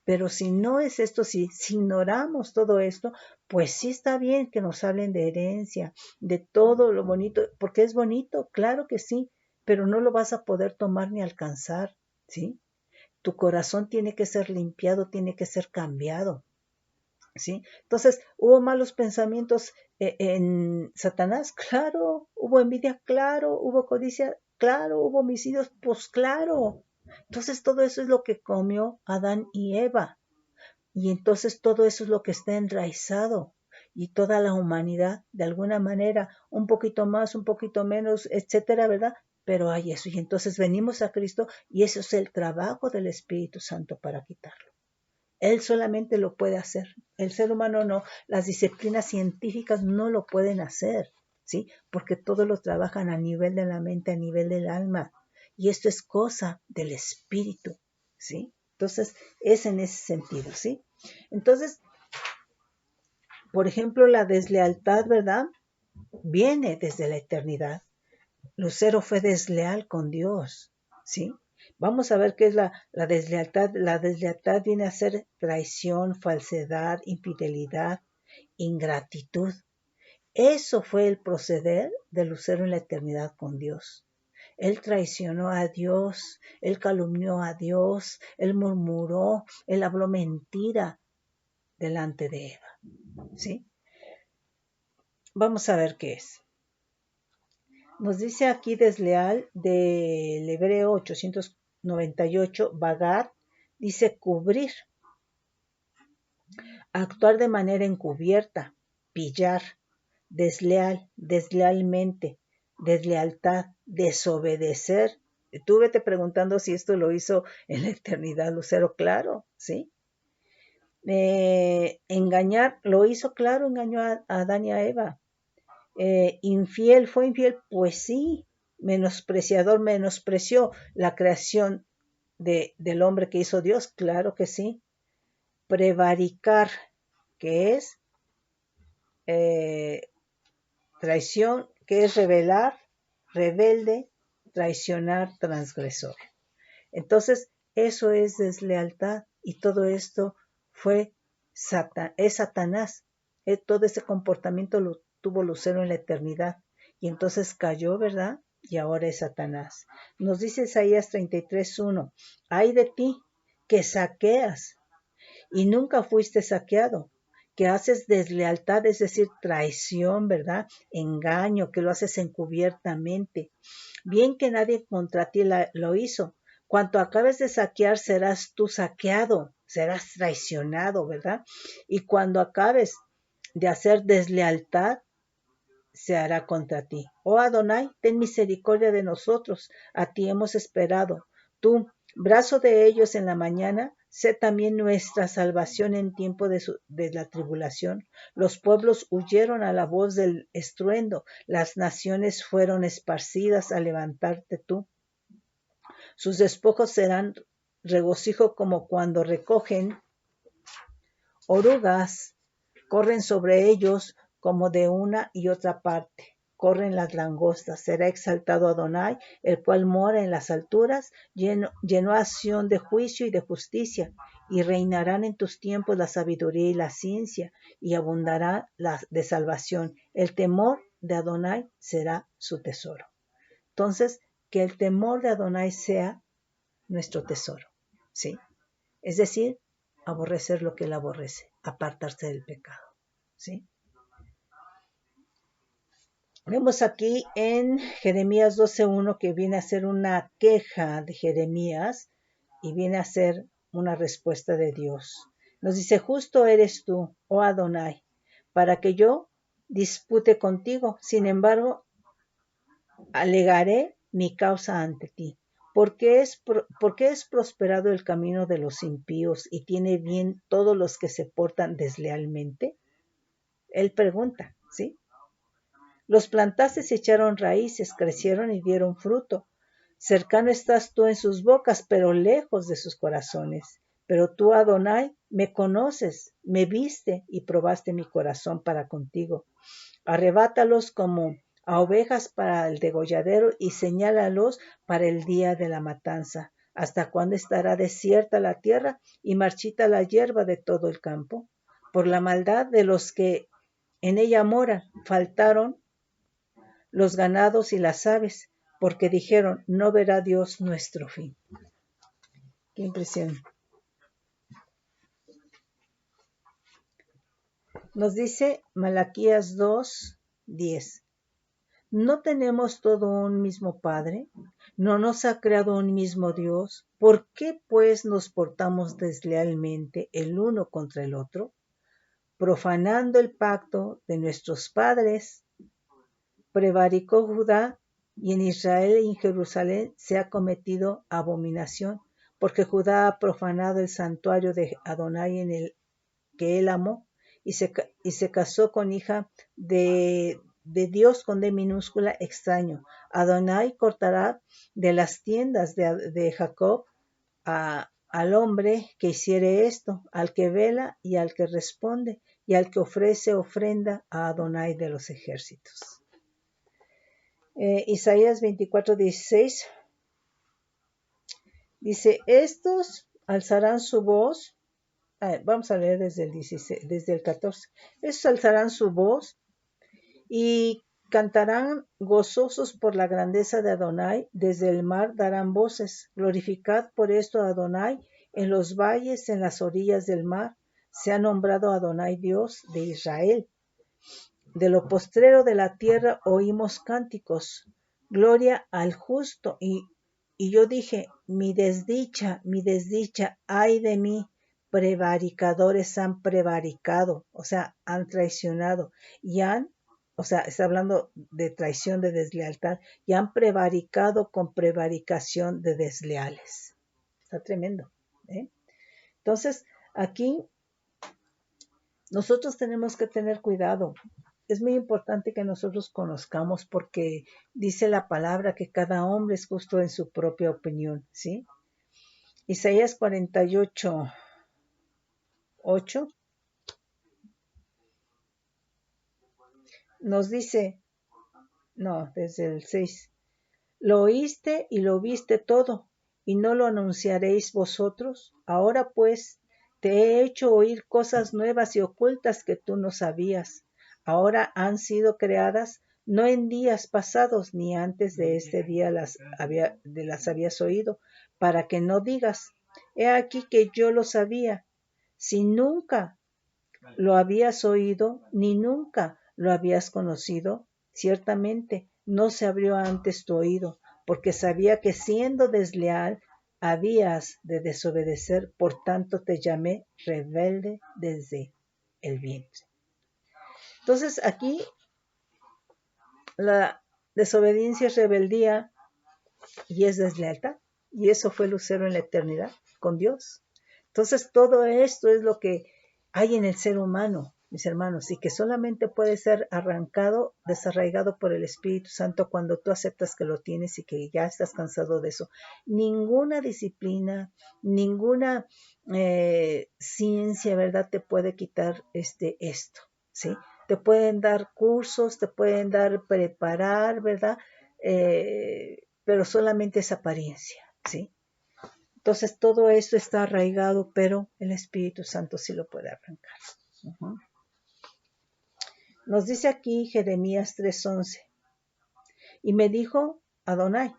Pero si no es esto, si ignoramos todo esto, pues sí está bien que nos hablen de herencia, de todo lo bonito, porque es bonito, claro que sí, pero no lo vas a poder tomar ni alcanzar, ¿sí? Tu corazón tiene que ser limpiado, tiene que ser cambiado, ¿sí? Entonces, ¿hubo malos pensamientos en Satanás? Claro. ¿Hubo envidia? Claro. ¿Hubo codicia? Claro. ¿Hubo homicidios? Pues claro. Entonces, todo eso es lo que comió Adán y Eva. Y entonces todo eso es lo que está enraizado. Y toda la humanidad, de alguna manera, un poquito más, un poquito menos, etcétera, ¿verdad? Pero hay eso. Y entonces venimos a Cristo y eso es el trabajo del Espíritu Santo para quitarlo. Él solamente lo puede hacer. El ser humano no. Las disciplinas científicas no lo pueden hacer, ¿sí? Porque todo lo trabajan a nivel de la mente, a nivel del alma. Y esto es cosa del espíritu, ¿sí? Entonces, es en ese sentido, ¿sí? Entonces, por ejemplo, la deslealtad, ¿verdad? Viene desde la eternidad. Lucero fue desleal con Dios, ¿sí? Vamos a ver qué es la deslealtad. La deslealtad viene a ser traición, falsedad, infidelidad, ingratitud. Eso fue el proceder de Lucero en la eternidad con Dios. Él traicionó a Dios, él calumnió a Dios, él murmuró, él habló mentira delante de Eva, ¿sí? Vamos a ver qué es. Nos dice aquí desleal del hebreo 898, vagar, dice cubrir, actuar de manera encubierta, pillar, desleal, deslealmente, deslealtad, desobedecer. Tú vete preguntando si esto lo hizo en la eternidad Lucero, claro, ¿sí? Engañar, lo hizo, claro, engañó a Adán y a Eva. Infiel, fue infiel, pues sí, menospreciador, menospreció la creación del hombre que hizo Dios, claro que sí. Prevaricar, que es traición, que es rebelar, rebelde, traicionar, transgresor. Entonces, eso es deslealtad y todo esto es Satanás. Todo ese comportamiento lo tuvo Lucero en la eternidad y entonces cayó, ¿verdad? Y ahora es Satanás. Nos dice Isaías 33:1, ay de ti que saqueas y nunca fuiste saqueado, que haces deslealtad, es decir, traición, ¿verdad? Engaño, que lo haces encubiertamente. Bien que nadie contra ti lo hizo. Cuanto acabes de saquear, serás tú saqueado, serás traicionado, ¿verdad? Y cuando acabes de hacer deslealtad, se hará contra ti. Oh Adonai, ten misericordia de nosotros, a ti hemos esperado. Tú, brazo de ellos en la mañana, sé también nuestra salvación en tiempo de la tribulación. Los pueblos huyeron a la voz del estruendo, las naciones fueron esparcidas a levantarte tú. Sus despojos serán regocijo como cuando recogen orugas, corren sobre ellos como de una y otra parte. Corren las langostas, será exaltado Adonai, el cual mora en las alturas, llenó a Sión de juicio y de justicia, y reinarán en tus tiempos la sabiduría y la ciencia, y abundará la de salvación. El temor de Adonai será su tesoro. Entonces, que el temor de Adonai sea nuestro tesoro, ¿sí? Es decir, aborrecer lo que él aborrece, apartarse del pecado, ¿sí? Vemos aquí en Jeremías 12:1 que viene a ser una queja de Jeremías y viene a ser una respuesta de Dios. Nos dice, justo eres tú, oh Adonai, para que yo dispute contigo. Sin embargo, alegaré mi causa ante ti. ¿Por qué es prosperado el camino de los impíos y tiene bien todos los que se portan deslealmente? Él pregunta, ¿sí? Los plantaste y echaron raíces, crecieron y dieron fruto. Cercano estás tú en sus bocas, pero lejos de sus corazones. Pero tú, Adonai, me conoces, me viste y probaste mi corazón para contigo. Arrebátalos como a ovejas para el degolladero y señálalos para el día de la matanza. ¿Hasta cuándo estará desierta la tierra y marchita la hierba de todo el campo? Por la maldad de los que en ella moran, faltaron los ganados y las aves, porque dijeron, no verá Dios nuestro fin. Qué impresión. Nos dice Malaquías 2:10. ¿No tenemos todo un mismo Padre? ¿No nos ha creado un mismo Dios? ¿Por qué pues nos portamos deslealmente el uno contra el otro, profanando el pacto de nuestros padres? Prevaricó Judá y en Israel y en Jerusalén se ha cometido abominación, porque Judá ha profanado el santuario de Adonai en el que él amó y se casó con hija de Dios con D minúscula extraño. Adonai cortará de las tiendas de Jacob al hombre que hiciere esto, al que vela y al que responde, y al que ofrece ofrenda a Adonai de los ejércitos. Isaías 24:16 dice, estos alzarán su voz. Vamos a leer desde el 14. Estos alzarán su voz y cantarán gozosos por la grandeza de Adonai. Desde el mar darán voces. Glorificad por esto a Adonai en los valles, en las orillas del mar. Se ha nombrado Adonai Dios de Israel. De lo postrero de la tierra oímos cánticos. Gloria al justo. Y yo dije, mi desdicha, ay de mí, prevaricadores han prevaricado, o sea, han traicionado, o sea, está hablando de traición, de deslealtad, y han prevaricado con prevaricación de desleales. Está tremendo, ¿eh? Entonces, aquí nosotros tenemos que tener cuidado. Es muy importante que nosotros conozcamos porque dice la palabra que cada hombre es justo en su propia opinión, ¿sí? Isaías 48:8 nos dice, no, desde el 6, lo oíste y lo viste todo, y no lo anunciaréis vosotros. Ahora pues, te he hecho oír cosas nuevas y ocultas que tú no sabías. Ahora han sido creadas, no en días pasados, ni antes de este día las habías oído, para que no digas, he aquí que yo lo sabía, si nunca lo habías oído, ni nunca lo habías conocido. Ciertamente no se abrió antes tu oído, porque sabía que siendo desleal habías de desobedecer, por tanto te llamé rebelde desde el vientre. Entonces aquí la desobediencia es rebeldía y es deslealtad. Y eso fue Lucero en la eternidad con Dios. Entonces todo esto es lo que hay en el ser humano, mis hermanos, y que solamente puede ser arrancado, desarraigado por el Espíritu Santo cuando tú aceptas que lo tienes y que ya estás cansado de eso. Ninguna disciplina, ninguna ciencia, ¿verdad?, te puede quitar esto, ¿sí? Te pueden dar cursos, te pueden dar preparar, ¿verdad? Pero solamente es apariencia, ¿sí? Entonces todo esto está arraigado, pero el Espíritu Santo sí lo puede arrancar. Uh-huh. Nos dice aquí Jeremías 3:11, y me dijo Adonai,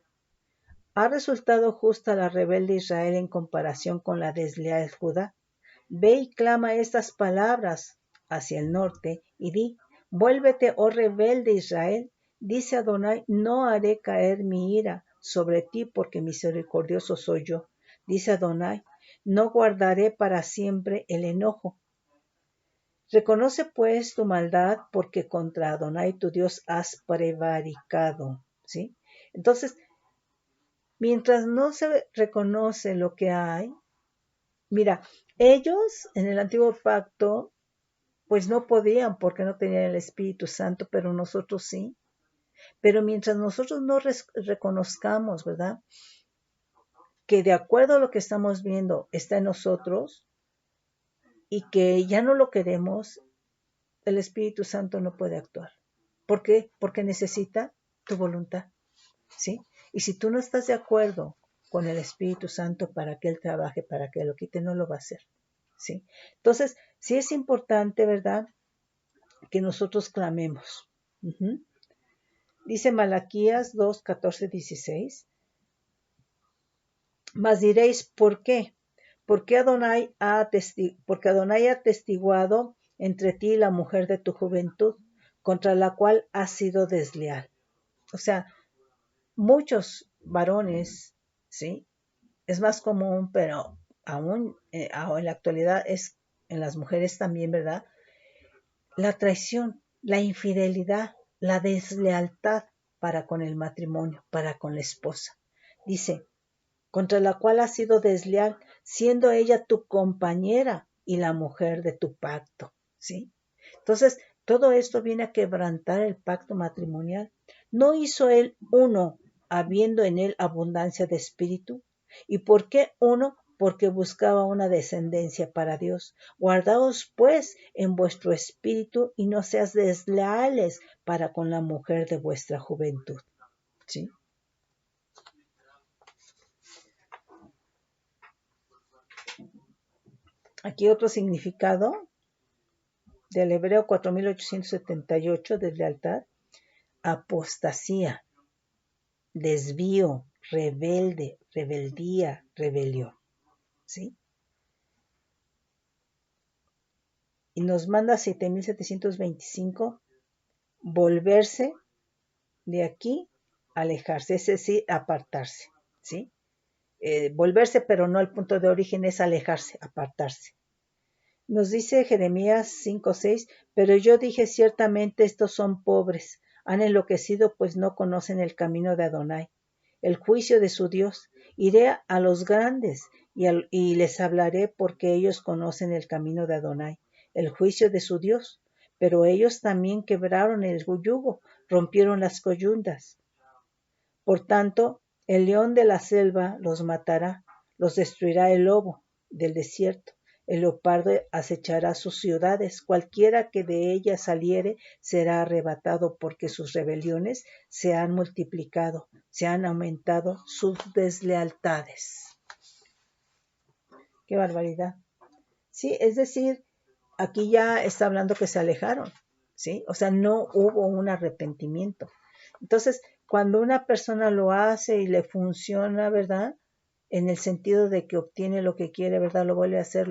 ¿ha resultado justa la rebelde Israel en comparación con la desleal Judá? Ve y clama estas palabras hacia el norte y di, vuélvete, oh rebelde Israel, dice Adonai, no haré caer mi ira sobre ti porque misericordioso soy yo. Dice Adonai, no guardaré para siempre el enojo. Reconoce pues tu maldad porque contra Adonai tu Dios has prevaricado, ¿sí? Entonces, mientras no se reconoce lo que hay, mira, ellos en el antiguo pacto pues no podían porque no tenían el Espíritu Santo, pero nosotros sí. Pero mientras nosotros no reconozcamos, ¿verdad?, que de acuerdo a lo que estamos viendo está en nosotros y que ya no lo queremos, el Espíritu Santo no puede actuar. ¿Por qué? Porque necesita tu voluntad, ¿sí? Y si tú no estás de acuerdo con el Espíritu Santo para que Él trabaje, para que lo quite, no lo va a hacer, ¿sí? Entonces, sí es importante, ¿verdad?, que nosotros clamemos. Uh-huh. Dice Malaquías 2, 14, 16. Mas diréis, ¿por qué? Porque Adonai ha atestiguado entre ti la mujer de tu juventud, contra la cual has sido desleal. O sea, muchos varones, ¿sí? Es más común, pero aún en la actualidad es en las mujeres también, ¿verdad? La traición, la infidelidad, la deslealtad para con el matrimonio, para con la esposa. Dice, contra la cual has sido desleal, siendo ella tu compañera y la mujer de tu pacto, ¿sí? Entonces, todo esto viene a quebrantar el pacto matrimonial. ¿No hizo él uno, habiendo en él abundancia de espíritu? ¿Y por qué uno? Porque buscaba una descendencia para Dios. Guardaos pues en vuestro espíritu y no seas desleales para con la mujer de vuestra juventud, ¿sí? Aquí otro significado del hebreo 4878, deslealtad, apostasía, desvío, rebelde, rebeldía, rebelión, ¿sí? Y nos manda 7725, volverse de aquí, alejarse, es decir, apartarse, ¿sí? Volverse, pero no al punto de origen, es alejarse, apartarse. Nos dice Jeremías 5:6, pero yo dije ciertamente estos son pobres, han enloquecido pues no conocen el camino de Adonai, el juicio de su Dios. Iré a los grandes y les hablaré porque ellos conocen el camino de Adonai, el juicio de su Dios. Pero ellos también quebraron el yugo, rompieron las coyundas. Por tanto, el león de la selva los matará, Los destruirá el lobo del desierto. El leopardo acechará sus ciudades. Cualquiera que de ellas saliere será arrebatado, porque sus rebeliones se han multiplicado, se han aumentado sus deslealtades. ¡Qué barbaridad! Sí, es decir, aquí ya está hablando que se alejaron, ¿sí? O sea, no hubo un arrepentimiento. Entonces, cuando una persona lo hace y le funciona, ¿verdad? En el sentido de que obtiene lo que quiere, ¿verdad? Lo vuelve a hacer,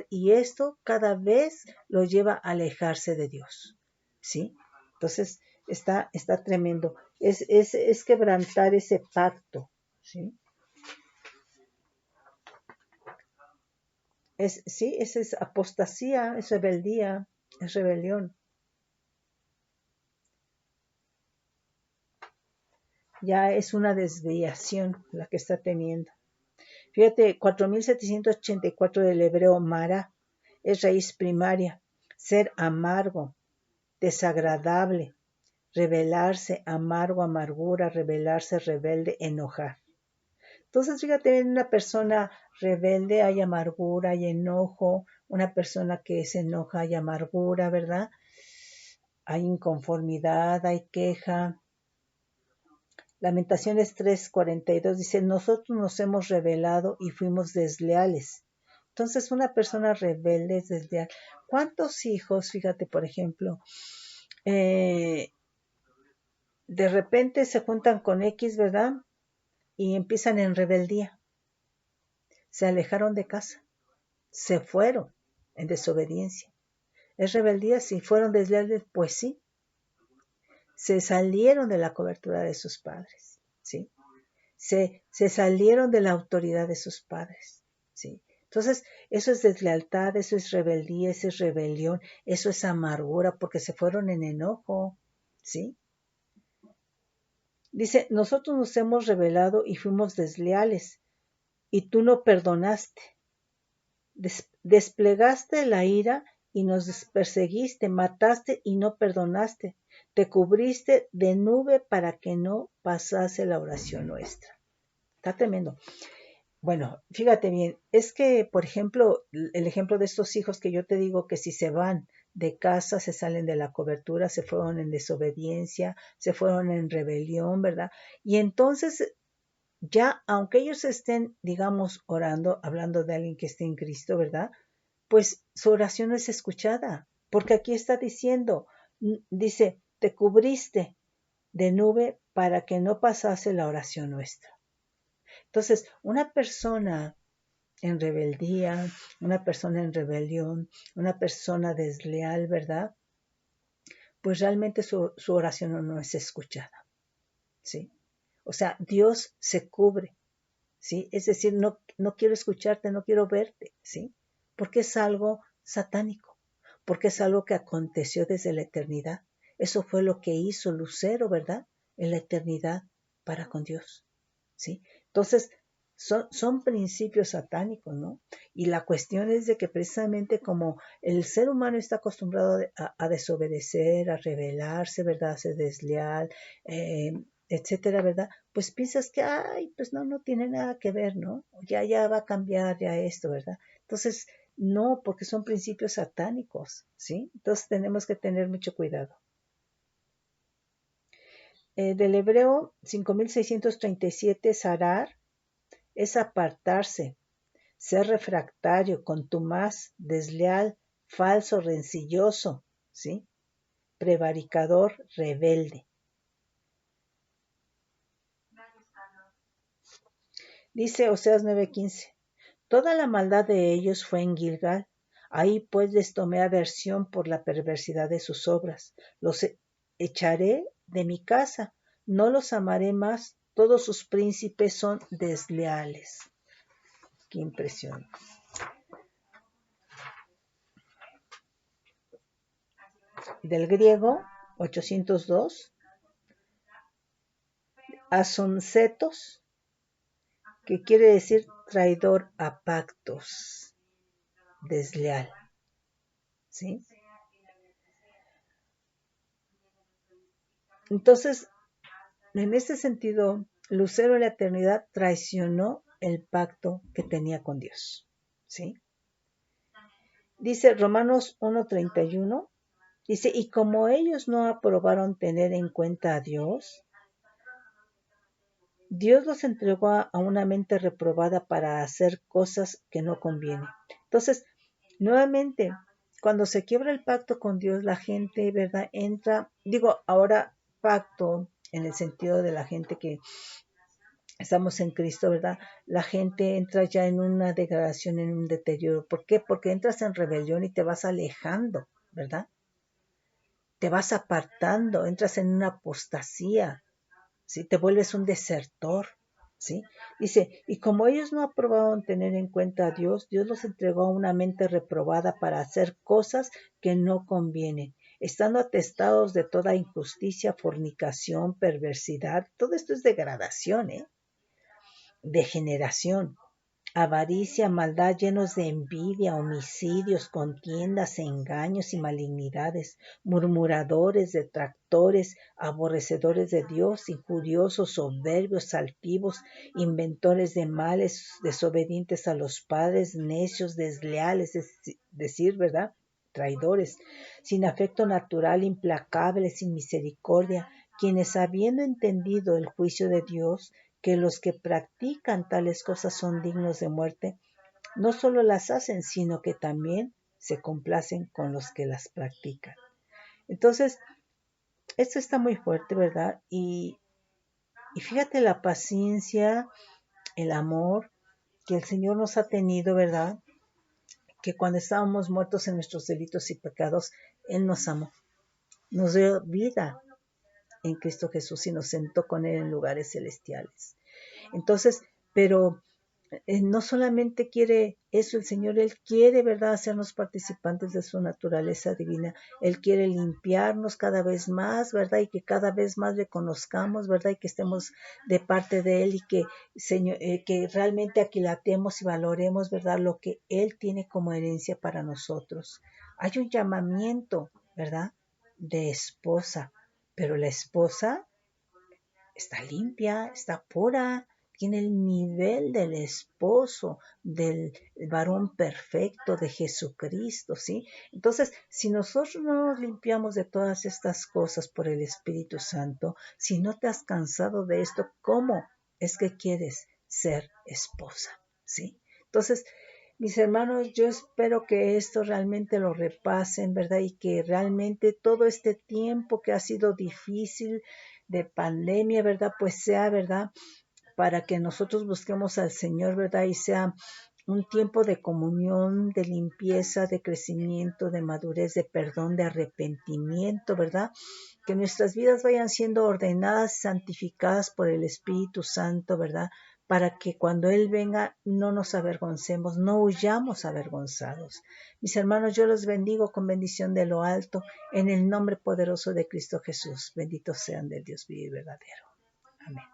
y esto cada vez lo lleva a alejarse de Dios, ¿sí? Entonces, está tremendo. Es quebrantar ese pacto, ¿sí? Sí, es apostasía, es rebeldía, es rebelión. Ya es una desviación la que está teniendo. Fíjate, 4784 del hebreo mara es raíz primaria, ser amargo, desagradable, rebelarse, amargo, amargura, rebelarse, rebelde, enojar. Entonces, fíjate, en una persona rebelde hay amargura, hay enojo, una persona que se enoja hay amargura, ¿verdad? Hay inconformidad, hay queja. Lamentaciones 3:42 dice, nosotros nos hemos rebelado y fuimos desleales. Entonces, una persona rebelde es desleal. ¿Cuántos hijos, fíjate, por ejemplo, de repente se juntan con X, ¿verdad? Y empiezan en rebeldía. Se alejaron de casa. Se fueron en desobediencia. ¿Es rebeldía? Si fueron desleales, pues sí. Se salieron de la cobertura de sus padres, ¿sí? Se salieron de la autoridad de sus padres, ¿sí? Entonces, eso es deslealtad, eso es rebeldía, eso es rebelión, eso es amargura, porque se fueron en enojo, ¿sí? Dice, nosotros nos hemos rebelado y fuimos desleales, y tú no perdonaste. Desplegaste la ira y nos perseguiste, mataste y no perdonaste. Te cubriste de nube para que no pasase la oración nuestra. Está tremendo. Bueno, fíjate bien, es que, por ejemplo, el ejemplo de estos hijos que yo te digo que si se van de casa, se salen de la cobertura, se fueron en desobediencia, se fueron en rebelión, ¿verdad? Y entonces, ya, aunque ellos estén, digamos, orando, hablando de alguien que esté en Cristo, ¿verdad? Pues su oración no es escuchada, porque aquí está diciendo, dice, te cubriste de nube para que no pasase la oración nuestra. Entonces, una persona en rebeldía, una persona en rebelión, una persona desleal, ¿verdad? Pues realmente su oración no es escuchada, ¿sí? O sea, Dios se cubre, ¿sí? Es decir, no quiero escucharte, no quiero verte, ¿sí? Porque es algo satánico, porque es algo que aconteció desde la eternidad. Eso fue lo que hizo Lucero, ¿verdad? En la eternidad para con Dios, ¿sí? Entonces, son principios satánicos, ¿no? Y la cuestión es de que precisamente como el ser humano está acostumbrado a desobedecer, a rebelarse, ¿verdad? A ser desleal, etcétera, ¿verdad? Pues piensas que, ay, pues no tiene nada que ver, ¿no? Ya va a cambiar ya esto, ¿verdad? Entonces, no, porque son principios satánicos, ¿sí? Entonces tenemos que tener mucho cuidado. Del hebreo 5637, zarar es apartarse, ser refractario, contumaz, desleal, falso, rencilloso, ¿sí? Prevaricador, rebelde. Dice Oseas 9:15, toda la maldad de ellos fue en Gilgal, ahí pues les tomé aversión por la perversidad de sus obras, los echaré de mi casa, no los amaré más, todos sus príncipes son desleales. Qué impresión. Del griego 802, asoncetos, que quiere decir traidor a pactos, desleal, ¿sí? Entonces, en ese sentido, Lucero en la eternidad traicionó el pacto que tenía con Dios. ¿Sí? Dice Romanos 1:31, dice, y como ellos no aprobaron tener en cuenta a Dios, Dios los entregó a una mente reprobada para hacer cosas que no convienen. Entonces, nuevamente, cuando se quiebra el pacto con Dios, la gente, ¿verdad? Entra, digo, ahora pacto en el sentido de la gente que estamos en Cristo, ¿verdad? La gente entra ya en una degradación, en un deterioro. ¿Por qué? Porque entras en rebelión y te vas alejando, ¿verdad? Te vas apartando, entras en una apostasía, ¿sí? Te vuelves un desertor, ¿sí? Dice, y como ellos no aprobaron tener en cuenta a Dios, Dios los entregó a una mente reprobada para hacer cosas que no convienen, estando atestados de toda injusticia, fornicación, perversidad. Todo esto es degradación, degeneración, avaricia, maldad, llenos de envidia, homicidios, contiendas, engaños y malignidades, murmuradores, detractores, aborrecedores de Dios, injuriosos, soberbios, altivos, inventores de males, desobedientes a los padres, necios, desleales, es decir, ¿verdad? Traidores, sin afecto natural, implacables, sin misericordia, quienes habiendo entendido el juicio de Dios, que los que practican tales cosas son dignos de muerte, no solo las hacen, sino que también se complacen con los que las practican. Entonces, esto está muy fuerte, ¿verdad? Y fíjate la paciencia, el amor que el Señor nos ha tenido, ¿verdad? Que cuando estábamos muertos en nuestros delitos y pecados, Él nos amó, nos dio vida en Cristo Jesús y nos sentó con Él en lugares celestiales. Entonces, pero no solamente quiere eso el Señor, Él quiere, ¿verdad?, hacernos participantes de su naturaleza divina. Él quiere limpiarnos cada vez más, ¿verdad?, y que cada vez más le conozcamos, ¿verdad?, y que estemos de parte de Él y que, Señor, que realmente aquilatemos y valoremos, ¿verdad?, lo que Él tiene como herencia para nosotros. Hay un llamamiento, ¿verdad?, de esposa, pero la esposa está limpia, está pura, tiene el nivel del esposo, del varón perfecto, de Jesucristo, ¿sí? Entonces, si nosotros no nos limpiamos de todas estas cosas por el Espíritu Santo, si no te has cansado de esto, ¿cómo es que quieres ser esposa? ¿Sí? Entonces, mis hermanos, yo espero que esto realmente lo repasen, ¿verdad? Y que realmente todo este tiempo que ha sido difícil de pandemia, ¿verdad? Pues sea, ¿verdad? Para que nosotros busquemos al Señor, ¿verdad? Y sea un tiempo de comunión, de limpieza, de crecimiento, de madurez, de perdón, de arrepentimiento, ¿verdad? Que nuestras vidas vayan siendo ordenadas, santificadas por el Espíritu Santo, ¿verdad? Para que cuando Él venga no nos avergoncemos, no huyamos avergonzados. Mis hermanos, yo los bendigo con bendición de lo alto, en el nombre poderoso de Cristo Jesús. Benditos sean del Dios vivo y verdadero. Amén.